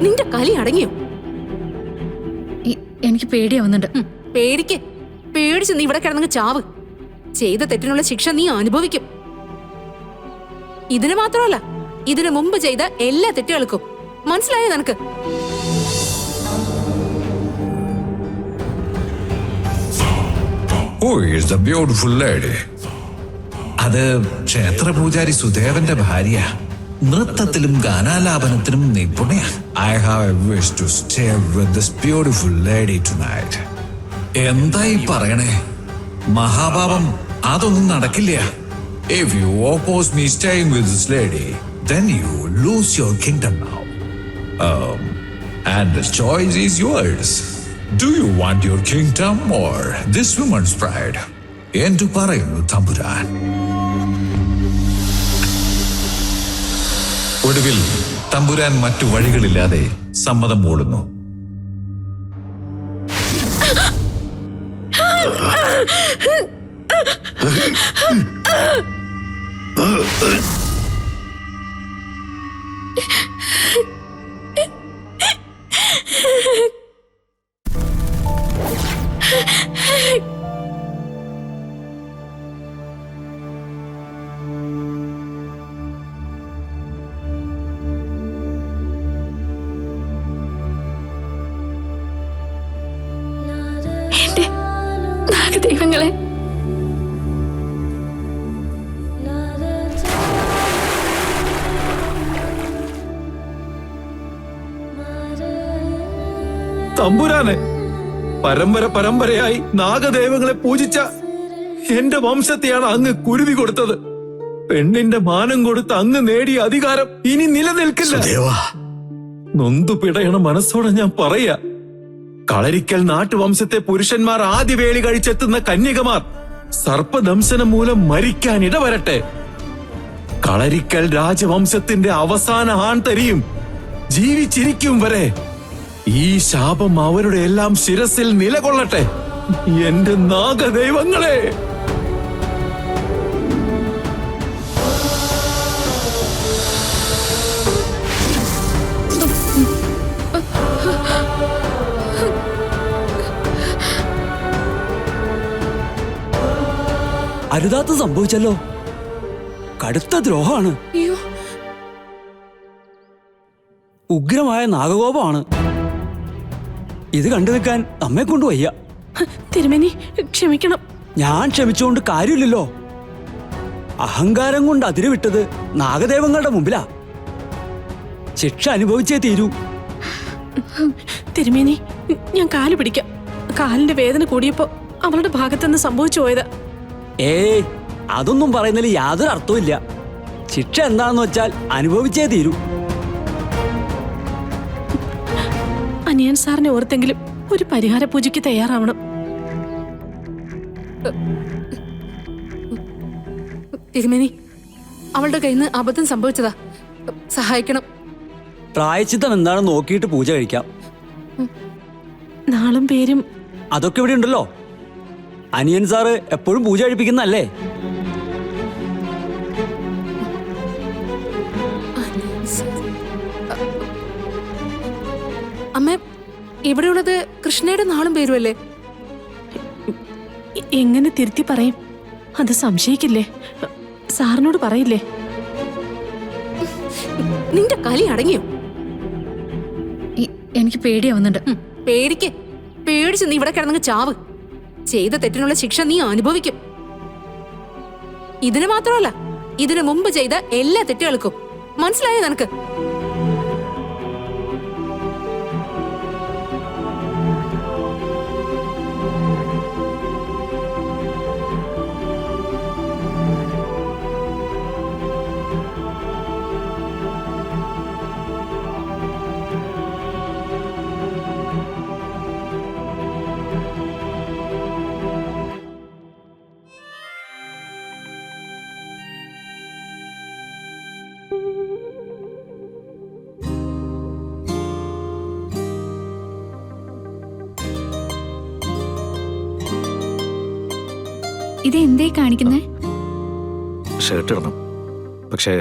നിന്റെ കലി അടങ്ങിയോ? എനിക്ക് പേടിയാവുന്നുണ്ട്. പേടിച്ച് നീ ഇവിടെ കിടന്നങ്ങ് ചാവ്. ചെയ്ത തെറ്റിനുള്ള ശിക്ഷ നീ അനുഭവിക്കും. ഇതിന് മാത്രമല്ല, ഇതിനു മുമ്പ് ചെയ്ത എല്ലാ തെറ്റുകൾക്കും. മനസ്സിലായോ നിനക്ക്? Who is the beautiful lady? അത് ക്ഷേത്രപൂജാരി സുദേവന്റെ ഭാര്യ. നൃത്തത്തിലും ഗാനാലാപനത്തിലും നിപുണയ. I have a wish to stay with this beautiful lady tonight. എന്തായി പറയണേ? മഹാപാപം അതൊന്നും നടക്കില്ല. If you oppose me staying with this lady, then you lose your kingdom now. And the choice is yours. Do you want your kingdom or this woman's pride? എന്തു പറയുന്നു തമ്പുരാൻ? ഒടുവിൽ തമ്പുരാൻ മറ്റു വഴികളില്ലാതെ സമ്മതം മൂളുന്നു. ദൈവങ്ങളെ, തമ്പുരാനെ, പരമ്പരയായി നാഗദേവങ്ങളെ പൂജിച്ച എന്റെ വംശത്തെയാണ് അങ്ങ് കുരുതി കൊടുത്തത്. പെണ്ണിന്റെ മാനം കൊടുത്ത് അങ്ങ് നേടിയ അധികാരം ഇനി നിലനിൽക്കില്ല. നൊന്തു പിടയണ മനസ്സോടെ ഞാൻ പറയാ, കളരിക്കൽ നാട്ടുവംശത്തെ പുരുഷന്മാർ ആദ്യ വേളി കഴിച്ചെത്തുന്ന കന്യകമാർ സർപ്പദംശനം മൂലം മരിക്കാൻ ഇടവരട്ടെ. കളരിക്കൽ രാജവംശത്തിന്റെ അവസാന ആൺതരിയും ജീവിച്ചിരിക്കും വരെ ഈ ശാപം അവരുടെ എല്ലാം ശിരസിൽ നിലകൊള്ളട്ടെ. എന്റെ നാഗദൈവങ്ങളെ, അരുതാത്ത സംഭവിച്ചല്ലോ. കടുത്ത ദ്രോഹമാണ്. ഉഗ്രമായ നാഗകോപമാണ്. ഇത് കണ്ടു നിൽക്കാൻ നമ്മെ കൊണ്ട് വയ്യ. തിരുമേനി ക്ഷമിക്കണം. ഞാൻ ക്ഷമിച്ചുകൊണ്ട് കാര്യമില്ലല്ലോ. അഹങ്കാരം കൊണ്ട് അതിരുവിട്ടത് നാഗദേവങ്ങളുടെ മുമ്പിലാ. ശിക്ഷ അനുഭവിച്ചേ തീരൂ. തിരുമേനി, ഞാൻ കാല് പിടിക്കാം. കാലിന്റെ വേദന കൂടിയപ്പോ അവളുടെ ഭാഗത്തുനിന്ന് സംഭവിച്ചു പോയതാ. ഏയ്, അതൊന്നും പറയുന്നതിൽ യാതൊരു അർത്ഥവും ഇല്ല. ശിക്ഷ എന്താണെന്ന് വെച്ചാൽ അനുഭവിച്ചേ തീരൂ. അനിയൻ സാറിനെ ഓർത്തെങ്കിലും ഒരു പരിഹാര പൂജയ്ക്ക് തയ്യാറാവണം. തിരുമേനി, അവളുടെ കയ്യിൽ നിന്ന് അബദ്ധം സംഭവിച്ചതാ. സഹായിക്കണം. പ്രായച്ചിത്തം എന്താണെന്ന് നോക്കിയിട്ട് പൂജ കഴിക്കാം. നാളും പേരും അതൊക്കെ ഇവിടെ ഉണ്ടല്ലോ. അനിയൻ സാറ് എപ്പോഴും പൂജ കഴിപ്പിക്കുന്നല്ലേ? അമ്മ, ഇവിടെയുള്ളത് കൃഷ്ണയുടെ നാളും പേരുമല്ലേ? എങ്ങനെ തിരുത്തി പറയും? അത് സംശയിക്കില്ലേ? സാറിനോട് പറയില്ലേ? നിന്റെ കലി അടങ്ങിയോ? എനിക്ക് പേടിയാവുന്നുണ്ട്. പേടിച്ച് നീ ഇവിടെ കിടന്നങ്ങ് ചാവ്. ചെയ്ത തെറ്റിനുള്ള ശിക്ഷ നീ അനുഭവിക്കും. ഇതിന് മാത്രമല്ല, ഇതിനു മുമ്പ് ചെയ്ത എല്ലാ തെറ്റുകൾക്കും. മനസ്സിലായോ നിനക്ക്? ഇത് എന്തേ കാണിക്കുന്നേ? ഷർട്ട് ഇടണം, പക്ഷേ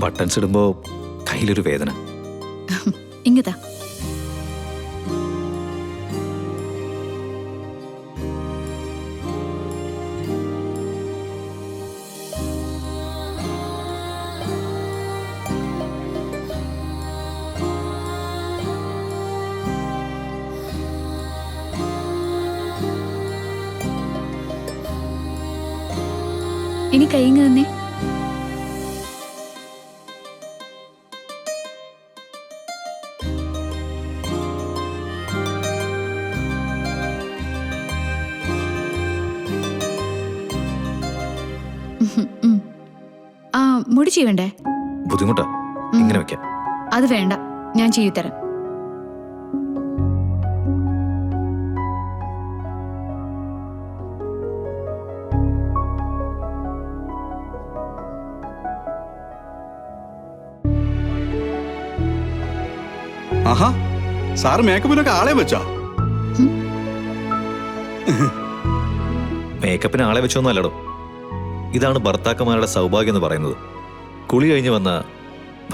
ബട്ടൺസ് ഇടുമ്പോ കയ്യിലൊരു വേദന. ഇങ്ങതാ. ഇനി കൈങ്ങ തന്നെ. ആ മുടി ചെയ്യണ്ടേ? ബുദ്ധിമുട്ടാ, ഇങ്ങനെ വെക്കാം. അത് വേണ്ട, ഞാൻ ചെയ്തുതരാം. ആഹാ, സാറ് മേക്കപ്പിനൊക്കെ ആളെ വെച്ചാ? മേക്കപ്പിന് ആളെ വെച്ചൊന്നും അല്ലടോ. ഇതാണ് ഭർത്താക്കന്മാരുടെ സൗഭാഗ്യം എന്ന് പറയുന്നത്. കുളി കഴിഞ്ഞ് വന്ന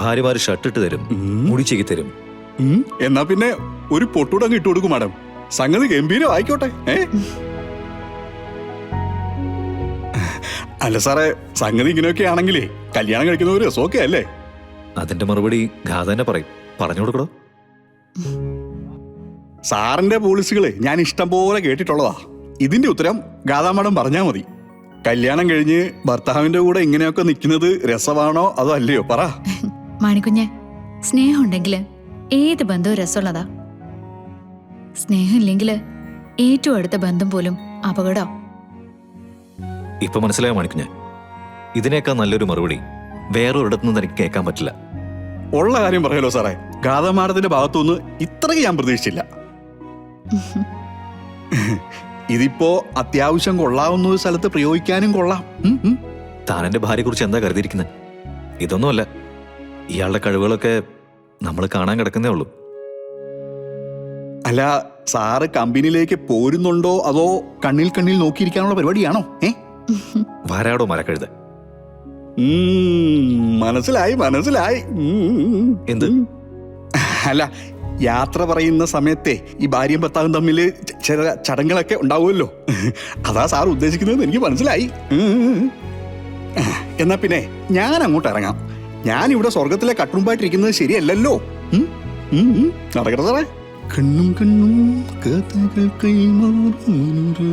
ഭാര്യമാര് ഷർട്ടിട്ട് തരും, മുടി ചെയ്തി തരും. എന്നാ പിന്നെ ഒരു പൊട്ടൂടങ്ങ് ഇട്ട് കൊടുക്കും മാഡം. സംഗതി ഗംഭീരം ആയിക്കോട്ടെ. അല്ല സാറേ, സംഗതി ഇങ്ങനെയൊക്കെ ആണെങ്കിലേ കല്യാണം കഴിക്കുന്ന ഒരു രസമൊക്കെ അല്ലേ? അതിന്റെ മറുപടി ഗാഥ തന്നെ പറയും. പറഞ്ഞു കൊടുക്കടോ. സാറിന്റെ പോളിസികളെ ഞാൻ ഇഷ്ടം പോലെ കേട്ടിട്ടുള്ളതാ. ഇതിന്റെ ഉത്തരം ഗാഥാ മാഡം പറഞ്ഞാ മതി. കല്യാണം കഴിഞ്ഞ് ഭർത്താവിന്റെ കൂടെ ഇങ്ങനെയൊക്കെ നിൽക്കുന്നത് രസമാണോ അതോ അല്ലയോ പറ. മാണിക്കുഞ്ഞെ, സ്നേഹം ഉണ്ടെങ്കിൽ ഏത് ബന്ധവും രസമുള്ളതാ. സ്നേഹം ഇല്ലെങ്കിൽ ഏറ്റവും അടുത്ത ബന്ധം പോലും അപകടം. ഇപ്പൊ മനസ്സിലായോ മാണിക്കുഞ്ഞ്? ഇതിനേക്കാൾ നല്ലൊരു മറുപടി വേറൊരിടത്തുനിന്ന് എനിക്ക് കേൾക്കാൻ പറ്റില്ല. ഉള്ള കാര്യം പറയാലോ സാറേ, ഗാഥാ മാഡത്തിന്റെ ഭാഗത്തുനിന്ന് ഇത്രയ്ക്ക് ഞാൻ പ്രതീക്ഷിച്ചില്ല. ഇതിപ്പോ അത്യാവശ്യം കൊള്ളാവുന്ന ഒരു സ്ഥലത്ത് പ്രയോഗിക്കാനും കൊള്ളാം. താൻ എന്റെ ഭാര്യയെ കുറിച്ച് എന്താ കരുതിയിരിക്കുന്നത്? ഇതൊന്നുമല്ല, ഇയാളുടെ കഴിവുകളൊക്കെ നമ്മൾ കാണാൻ കിടക്കുന്നേ ഉള്ളൂ. അല്ല, സാറ് കമ്പനിയിലേക്ക് പോരുന്നുണ്ടോ അതോ കണ്ണിൽ കണ്ണിൽ നോക്കിയിരിക്കാനുള്ള പരിപാടിയാണോ? വരാടോ മരക്കഴുത. മനസ്സിലായി മനസ്സിലായി. എന്ത്? അല്ല, യാത്ര പറയുന്ന സമയത്തെ ഈ ഭാര്യയും ഭർത്താവും തമ്മിൽ ചില ചടങ്ങുകളൊക്കെ ഉണ്ടാവുമല്ലോ. അതാ സാർ ഉദ്ദേശിക്കുന്നത് എനിക്ക് മനസ്സിലായി. എന്നാ പിന്നെ ഞാൻ അങ്ങോട്ട് ഇറങ്ങാം. ഞാൻ ഇവിടെ സ്വർഗത്തിലെ കട്ടുമ്പായിട്ടിരിക്കുന്നത് ശരിയല്ലല്ലോ. നടക്കട്ടെ സാറേ. കണ്ണും കണ്ണും കഥകൾ കൈമാറുന്നു.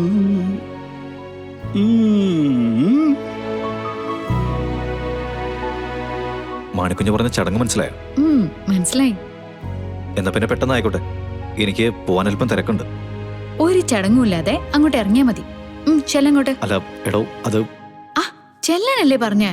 മാണിക്കുഞ്ഞ് പറഞ്ഞ ചടങ്ങ് മനസ്സിലായോ? മനസ്സിലായി. എന്നാ പിന്നെ പെട്ടെന്ന് ആയിക്കോട്ടെ, എനിക്ക് പോവാൻ അല്പം തിരക്കുണ്ട്. ഒരു ചടങ്ങുമില്ലാതെ അങ്ങോട്ട് ഇറങ്ങിയാ മതി. ചെല്ലങ്ങോട്ട്. അല്ല എടോ, അത് ആ ചെല്ലാനല്ലേ പറഞ്ഞേ?